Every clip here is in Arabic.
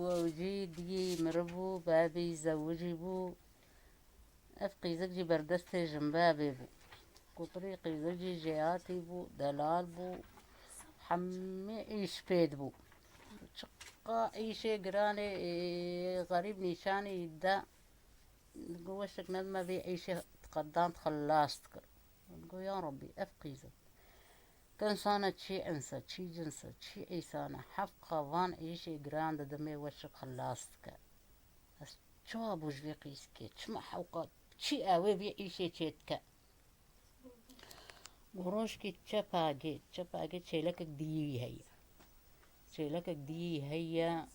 وجي دي مربو بابي زوجي بو أفقي زوجي بردستي جنبابي بو كطريقي زوجي جياتي بو دلال بو حمي إيش بيد بو شقا إيشي قراني غريب نيشاني يدا قوشك ندمة بي إيشي تقدام خلاصتك تقول يا ربي أفقي زوج كان صانت شي أنسى شي جنسة شي إيسانة حفقة فان إيشي قران دمي وشك خلاصتك بس شو أبوش في قيسكي شما حوقات شي أوي بي إيشي تشيتك وروشكي تشباقي تشيلك دي هي تشيلك دي هي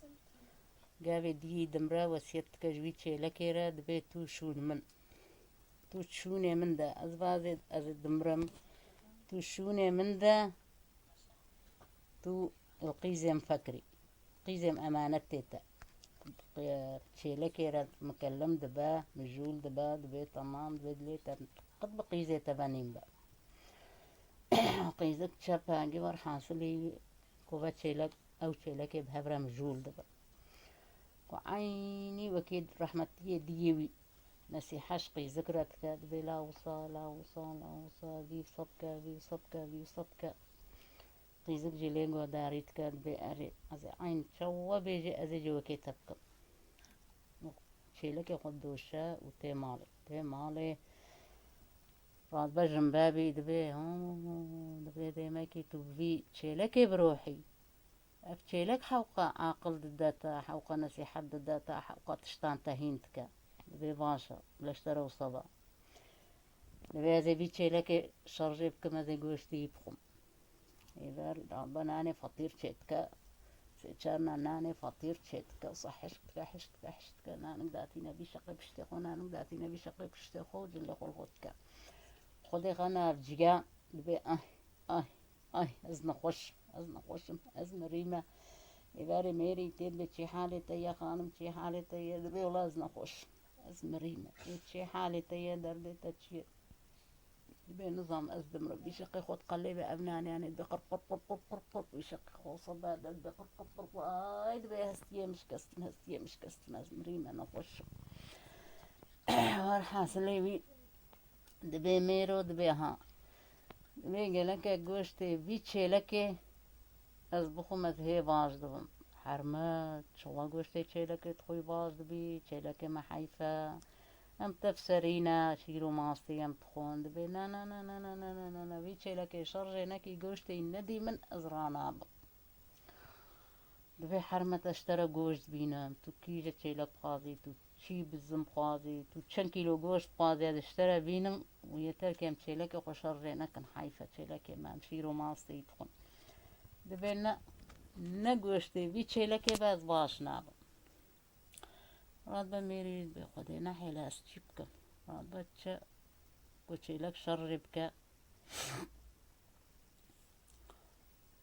قابي دي دمرا وسيتك جوي تشيلك راد بي توشون من توشوني من دا أزبازي أزي دمرم توشوني من دا تو القيزم فكري قيزم أمانتي تا تشيلك راد مكلم دبا مجول دبا تمام دبا قد بقيزي تبانين با قيزك تشباقي ورحاصلي كوبا تشيلك أو تشيلك بهبرا مجول دبا وعيني وكيد رحمتي ديوي نسيحاش قيزكرتك دبي لا وصا لا وصا لا وصا في صبكة في صبكة في صبكة قيزك جيلينغو داريتك دبي أري أزي عين شوا بيجي أزي جوا كي تبكى تشيلك قدوشة وتي مالي راد بجم بابي دبي دبي ديما كي تبي تشيلك بروحي أفتشيلك حوقة عاقل دداتا حوقة نسيحة دداتا حوقة تشتان تهينتك دبي باشا بلاشترو صبا دبي زي بيتشيلك شرجي بكما زي قوشتي بخم إذا ربنا فطير تشيتك سيتشارنا ناني فطير تشيتك صحشتك حشتك نانك داتينا بيشقي بشتخو نانك داتينا بيشقي بشتخو جل خلقتك خدي غنا بجيجا دبي أزنا خوش أزنا ريمة إباري ميري تيد بشي حالي تيا خانم شي حالي تيا دبي ولا أزنا خوش أزنا ريمة شي حالي تيا دردي تشي دبي نظام أزدم ربي شقي خد قلبي أبناني يعني دبي قرق ويشقي خوصة بعد دبي قرق دبي هستيه مش كستن أزنا ريمة نخوش ورحاسلي دبي ميرو دبي دبي قلك قوشتي بيتشي لكي از بخوم از هی باز دوم حرمت شوا گوشته چیلک تخوی باز دبی چیلک محیفه ام تفسرينا شيرو ماستي ام تخون دبي نا بي چيلك شرجي نكي گوشتي ندي من ازرانا دبي حرمة اشترى گوشت بينام تو كيجة چيلك قاضي تو چي بالزم قاضي تو چن كيلو گوشت قاضي هذا اشترى بينم ويترك ام چيلك خو شرجي نكن حيفة چيلك ما شيرو ماستي تخون دبي نه گوشتی بی چیلکی باز باش ناب راد بمیری بی خودی نحی لاس چیبکم راد بچه کو چیلک شر بکه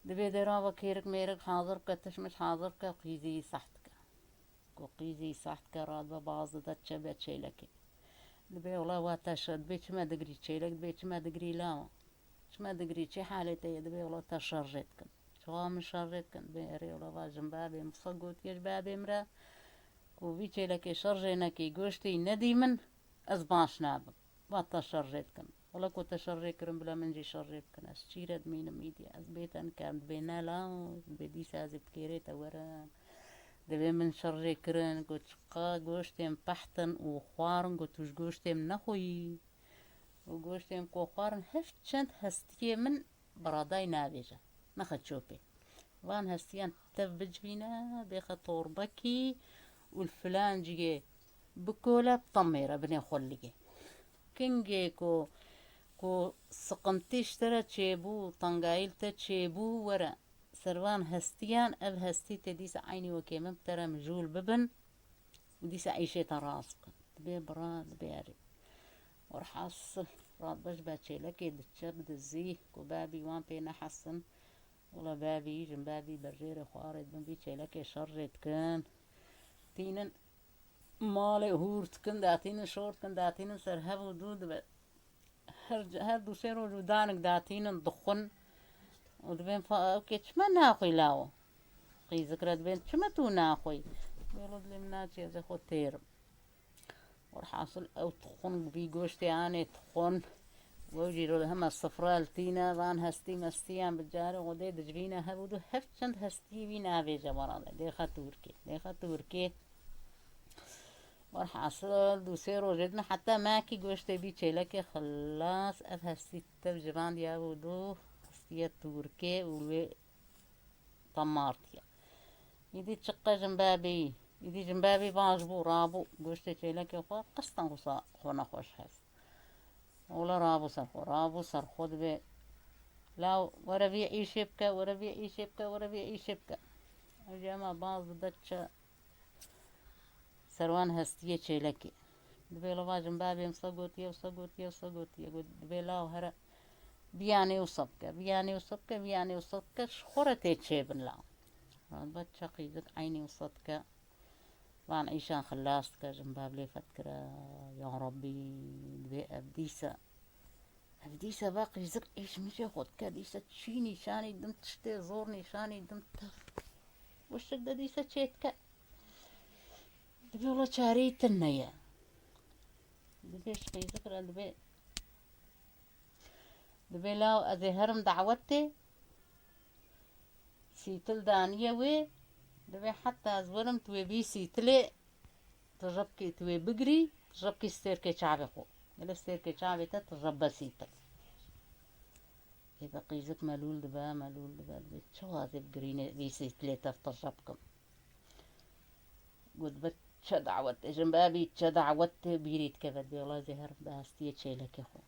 دبي درا وكيرك ميرك حاضر كتش مش حاضر كقيزي صحتك كو قيزي صحتك راد ببعض دتش بتشيلك دبي والله واتشد بيش ما دقري تشيلك بيش ما دقري لا ما دقري شي حالتي دبي والله تشرجتك شو من شرجتك بيري والله واجن بابي مصقوت يش بابي مرا كو بيشي لك شرجينك جوشتي ندي من أزباش ناب واتشرجتك والله كنت شريكرم بلا منجي شريكن أشيرد مين ميدي أزبيتن كان بينا لا بدي سازب كيريتا ورا دبي من شريكرن قلت قا قوشتم بحتن وخوارن قلت وش قوشتم نخوي وقوشتم كوخوارن هفت شنت هستيه من براداي نابجة نخد شوبي وان هستيان تفج فينا بيخ طوربكي والفلان جي بكولا بطميرة بني خلقي كنجي كو سقنتي اشترى تشيبو طنقايل تشيبو ورا سروان هستيان اب هستي تديس عيني وكيمم ترى مجول ببن وديس عيشي تراسك تبي براد بياري ورحصل راد باش باتشي لكي دتشب دزيه كوبابي وان بينا حسن والله بابي جن بابي برير خوارد بن بيتشي لكي شرت كان تينن مالي هورت كن داتينن شورت كن داتينن سرهب ودود هر دو سيرو جودانك داتينن دخن ودبين اوكي چما ناخوي لاو قي ذكرت بين چما تو ناخوي بيلود لمناتي زي خو تيرم والحاصل أو تخون بيجوشتي أنا تخون وجيرو لهم الصفراء التينا وان هستي مستيان بالجاري ودي دجبينا هبودو هفتشند هستي بينا بيجا مرانة ديخا توركي والحاصل دو سيرو جدنا حتى ماكي جوشتي بيتشي لكي خلاص أف هستي تبجبان ديابودو هستي توركي ولي طمارتيا يدي تشقى جنبابي يدي جنبابي باجبو رابو جوشتي تشيلكي خوا قسطن خصا خونا خوش هست ولا رابو سرخو دبي لا وربيع يشبكة جاما باز دتش سروان هستيه تشيلكي دبي لو باجن بابي وصقوتي قد دبي لاو هرا بياني وصبكة شخورتي تشيبن لا بتش قيدك عيني وصدكة وان عيشان خلاصتك جنباب لي فتكرة يا ربي دبي أبديسة باقي زق إيش مش ياخد كديسة تشيني شاني دم تشتي زورني شاني دم وش ديسة تشيتك دبي والله شاريت النيا دبي شقي ذكر دبي لاو أزهرم دعوتي سيتل دانية وي دبي حتى أزورم توي بي سيتلي تجبكي توي بقري تجبكي ستيركي شعبي خو إلا ستيركي شعبي تجرب سيتل إذا قيزك ملول دبا شو هذا بقريني بيسي ثلاثة تجربكم قد بتش دعوت جنبابي دعوت بيريد كفد والله زهر بهستيه شيلك يا خو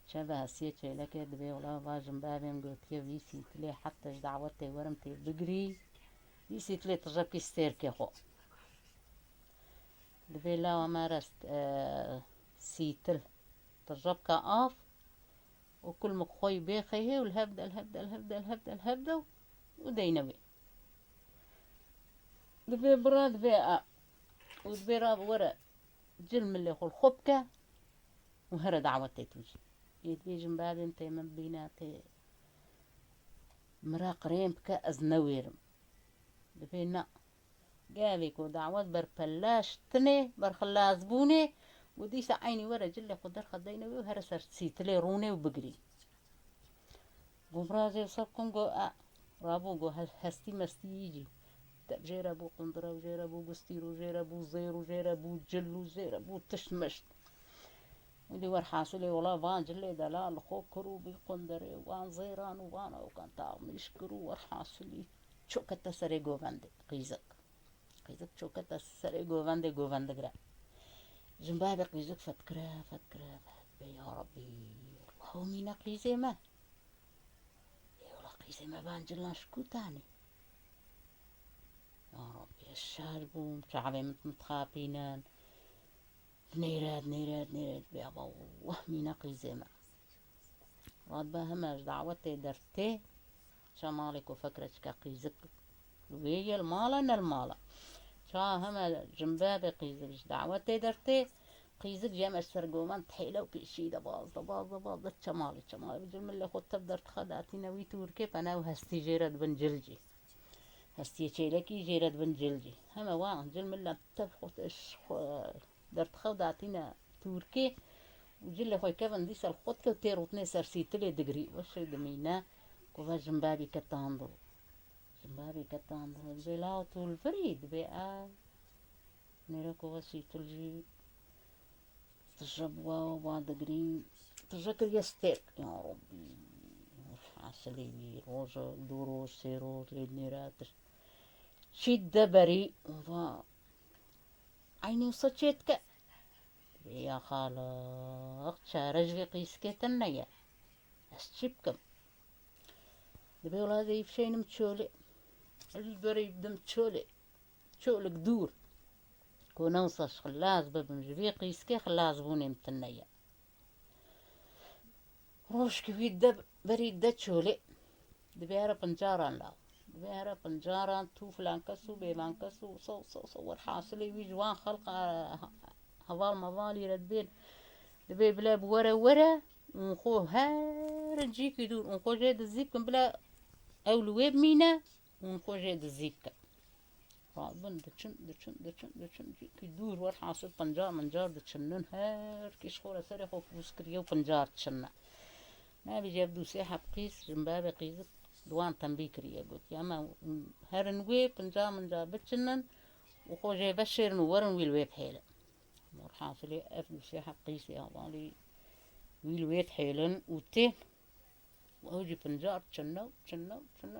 شبه هستيه شيلك دبي والله با جنبابي قلت يا بيسي ثلاثة حتى دعوتي ورمتي بقري بيسي ثلاثة تجربكي ستيرك يا خو دبي لا ومارست سيتل تجربك آف وكل مخوي بيخيه والهبدة ودينوي دبي براد بيئة ودبي راب ورا جلم اللي خو الخبكة وهرا دعوتي توجي يدبي جنبابي انتي من بيناتي مراق ريمبك ازنويرم دبي نا قابيكو دعوت بربلاش تني برخلاز بوني وديسة عيني ورا جلي خدر خدينوي وهرا سرسيتلي روني وبقري قبرازي وصبكم رابو هستي مستي يجي جير ابو قندرة وجير ابو قستير وجير ابو زير وجير ابو جل وجير ابو تشمشت ودي ورحاسولي والله وان جلي دلال خوكرو بقندرة وان زيران وانا وكان تعم يشكرو ورحاسولي شوكتا سري قوفاندي قيزك شوكتا سري قوفاندي قرا جنبابي قيزك فتكرة يا ربي والله مينا قيزي ما والله قيزي ما بان جلان شكو تاني يا ربي الشاربو شعبي متخابينان نيراد بيابا وهمي نقي ما راد بهماش دعوتي درتي شمالك وفكرتك قيزك ويا المالا شا هما جنبابي قيزك دعوتي درتي قيزك جامع سرقومان تحيلة وكيشي باز شمالي بجرم اللي خد تبدر تخداتي نوي توركي فانا وهستي جيراد بنجلجي هستي شيلكي جيراد بنجلجي هما وان جرم اللي تفخت درت خوداتينا توركي وجل خوي كفن ديس الخط كتيروتني سرسيتلي دغري وش دمينا كوفا جنبابي كتاندو بلاو طول فريد بقى نيركو وسيتلجي تجربوا وبعد دغري تذكر يستيك يا ربي حاسلي روجو دورو سيرو نيرات شد بري وفا عيني وصجيتك يا خالق شارج قيسكت النيا أشبكم دبي ولا هذا يفشين متشولي البري بدم تشولك دور كون وصش خلاص بمجبي قيسكي خلاص بوني متنيا روش كيف دب بريد دتشولي دبي هرب بنجاران لا دبي هرب بنجاران توف لانكسو بيلانكسو صور حاصلي ويجوان خلق هوال مظالي ردبين دبي بلا بورا ونخو هارجيك يدور ونخو جيد الزيك بلا أولوية بمينا ونخو جيد الزيك رابن دچن کی دور ور حاصل پنجار منجار دچنن هر کی شخورة سري خو فوسكريو پنجار تشنا ما بيجيب دو سيحة بقيس جنباب قيزك دوان تنبي كريا قلت يا ما هرنوي پنجار منجار بتشنن وخو جاي بشير نورن ويلوي بحيلة مر حاصلي اف دو سيحة بقيس يا والي ويلوي بحيلن وتين وأوجي بنجار تشنو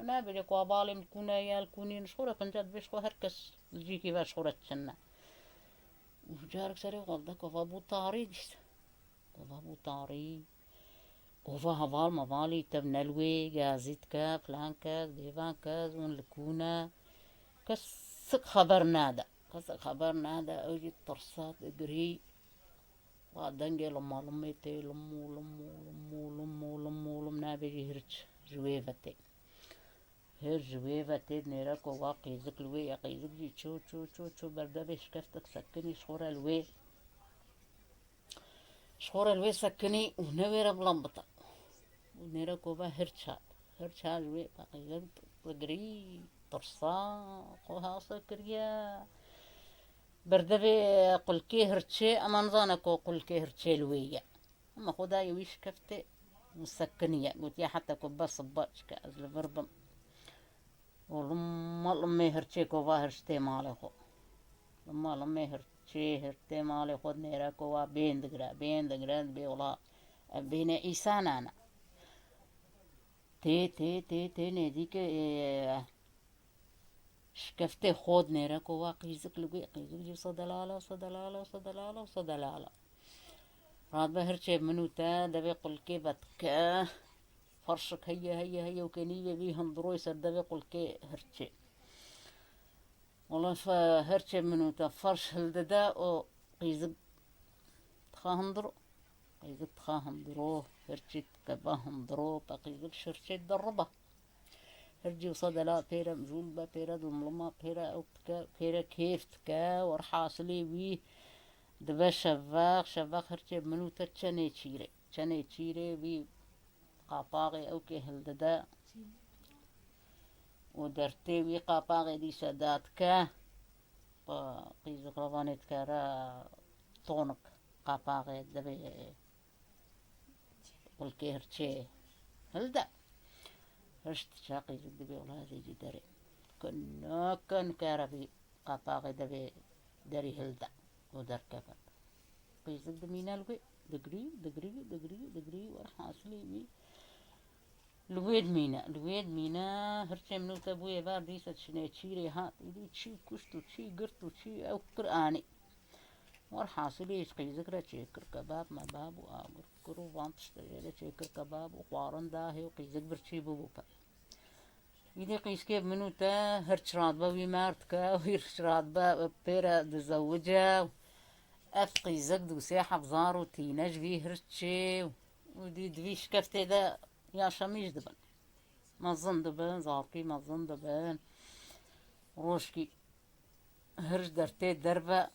نابل يقوا بالي مكونا يا الكونين شورة بنجار بيش خو هركس الجيكي باش شورة تشنا وجارك سري غلطك وفابو طاري ديس وفابو طاري وفا هفال مفالي تبنلوي جازيت كا فلان كا ديفان كا زون الكونا كسك خبر نادا أوجي الترصات اجري وعدنجي لما لميتي لمو نابجي هرج جويفتي هر جويفتي نيرك وقيزك الوي يا قيزك جي شو بردبش كفتك سكني شخور الوي سكني ونوير بلمبطة ونيرك وبا هرشاد جوي قيزك تقري ترصا خوها سكريا بردبي قل كي هرتشي اما نظانكو قل كي هرتشي لوية اما خدا يويش كفتي مسكنية قلت يا حتى كوبا صباتش كأزل بربم ولما لما هرتشي كوبا هرشتي مالي خو لما هرتي مالي خود نيرا كوبا بين دقرا بيولا بين إيسان أنا تي نيديك شكفتي خود نيرا كوا قيزك جي صدلالة راد بهرشي منوتا دبي قل كي بتك فرشك هيا وكنيبي بيهم دروي سر دبي قل كي هرشي والله فهرشي منوتا فرش هلددا او قيزك تخاهم درو هرشي تكباهم درو بقيزك شرشي دربه هرجي وصدلا بيرا مجولبا بيرا دملما بيرا اوبتكا بيرا كيفتكا ورحاصلي بي دبا شفاق هرجي منوتا تشاني تشيري بي قاپاغي اوكي هلددا ودرتي بي قاپاغي دي ساداتكا قيزك ربانيتكا را طونك قاپاغي دبي قلكي هرجي هلدا هرشت شاقي دبي ولا هذي داري كان كاربي قاپاغي دبي داري هلدا ودار كفت قيزك دمينا الوي دقري ورحاصلي بي الويد مينا هرشي منو تبوي بار ديسة شني تشيري هات إلي تشي كشتو تشي قرتو تشي أو قرآني ورحاصلي قيزك را تشيكر كباب ما باب وآقر كرو وانتش تجيلي تشيكر كباب وقوارن داهي وقيزك برشي بوبوبا يدي قيس كيف منو تا هرش رادبا ويمارتكا ويرش رادبا بيرا دزوجا أفقي زقد وساحة بزارو تيناج بيه هرشي ودي دويش كفتي دا يا شميش دبن مظن دبن زاركي مظن دبن روشكي هرش درتي دربا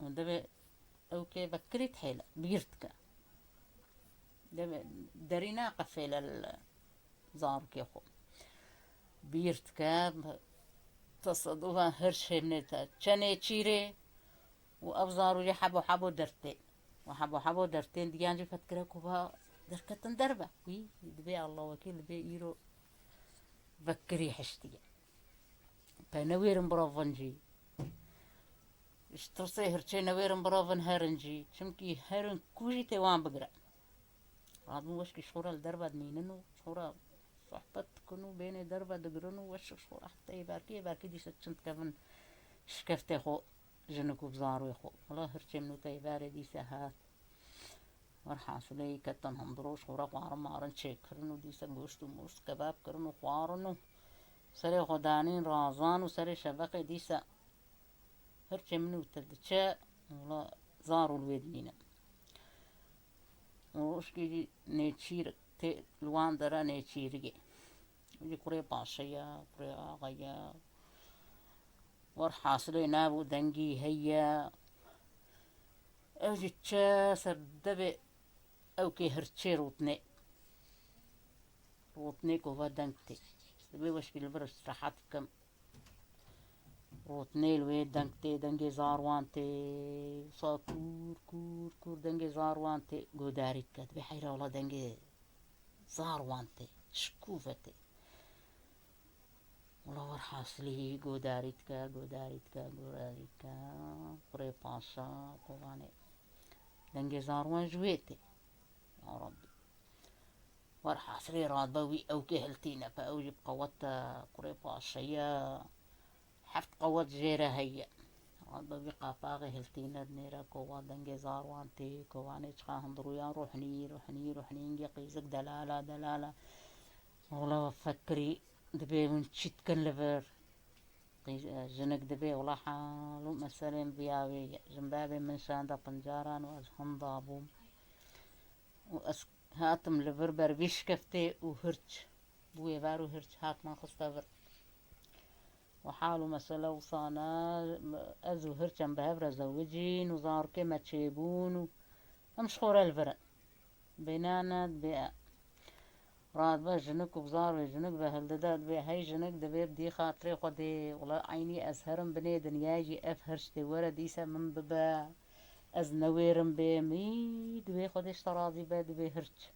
ودبي اوكي بكريت حيلة بيرتكا دبي درينا قفيلة زاركي خو بيرتكا تصدوها هرش هنتا تشاني تشيري وأبزارو جي حبو درتي وحبو درتين ديان جي فتكركو بها دركتن دربة وي دبي الله وكيل دبي إيرو بكري حشتي بنوير مبرافنجي اشترسي هرشي نوير مبرافن هرنجي شمكي هرن كوجي تيوان بقرأ رادمو وشكي شورا الدربة دميننو شورا صحبت كنو بيني دربة دقرنو وش شورا حتى يباركي دي ستشنت كفن شكفتي خو جنكو بزارو يخو والله هرشي منو تيباري دي سهات ورحاصلي كتن هندروش خورا قوارن مارن شكرنو دي سبوشتو موش كباب كرنو قوارنو سري غدانين رازان وسري شبقي دي سا هرشي منو تدشا والله زارو الويد مينا وشكي نيتشير تي لوان درا نيتشيرجي يجي كوري باشيا كوري آغايا ورحاصلي نابو دنجي هيا اوجي تشا سردبي اوكي هرتشي روتني كوفا دنكتي دبي وشكي البرش راحات كم روتنيل ويد دنكتي دنجي زاروانتي صا كور كور كور دنجي زاروانتي قداريت كات بحيرة والله دنجي زاروانتي شكوفتي والله ورحاصلي قداريتكا قداريتكا قداريتكا قري باشا طواني دنجي زاروان جويتي يا ربي ورحاصلي راد بوي أو كهلتينا فأوجب قوتا قري باشا حفت قوت جيرة هي راد قافاغي هلتينا دنيرا كوا دنجي زاروانتي كواني تشخا هندرو يا روحني روحني روحني نجي قيزك دلالة دلالة والله فكري دبي من تشيت كن لبر جنك دبي والله حالو مثلا بياوي جنبابي من شاندا بنجاران وأزهم ضابوم هاتم لبربر بيش كفتي وهرج بوي بارو هرج هات ما خستبر وحالو مثلا وصانا أزو هرجن بهبر زوجين وزار كما تشيبون ومش خورا البرن بينانا بيا راد با جنك وبزار جنك بهالدداد بي هاي جنك دبي بدي خاطري خدي ولا عيني أزهرم بني دنياجي أفهرشتي ورا ديسا من ببا از نويرم بي مي دبي خدي اشتراضي با دبي هرش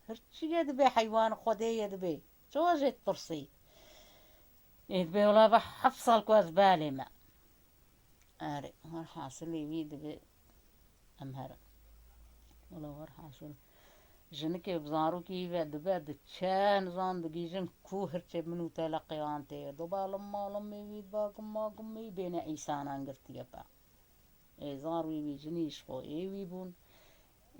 هرش يا دبي حيوان خدي يا دبي شو جيت ترسي دبي ولا بحفصل كواز بالي ما أري هالحاصل لي دبي أمهر ولا هالحاصل جنك بزارو كي بعد بعد تشان زان دقيجن كوهر تشب منو تلقيان تي دوبا لما لمي ويد با قما قمي بين عيسان انقرتي يبا اي زارو وي جنيش خو اي وي بون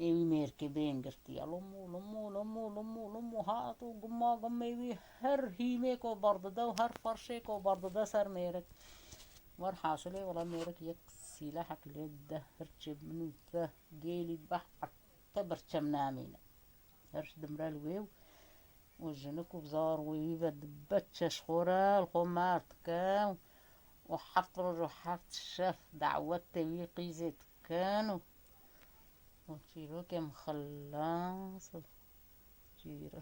اي وي ميركي بين قرتي لمو لمو لمو لمو لمو هاتو قما قمي وي هر هيميكو برد دو هر فرشيكو برد دا سر ميرك ور حاصلي ولا ميرك يك سلاحك لده هرتشب منو ته جيلي بح تبرشم نامينا هرش دمرال ويو وجنكو بزار ويبد بتش خورا الخمات كان وحفر وحفت الشف دعوتي ويقيزت كانوا وشيرو كم خلاص جيرو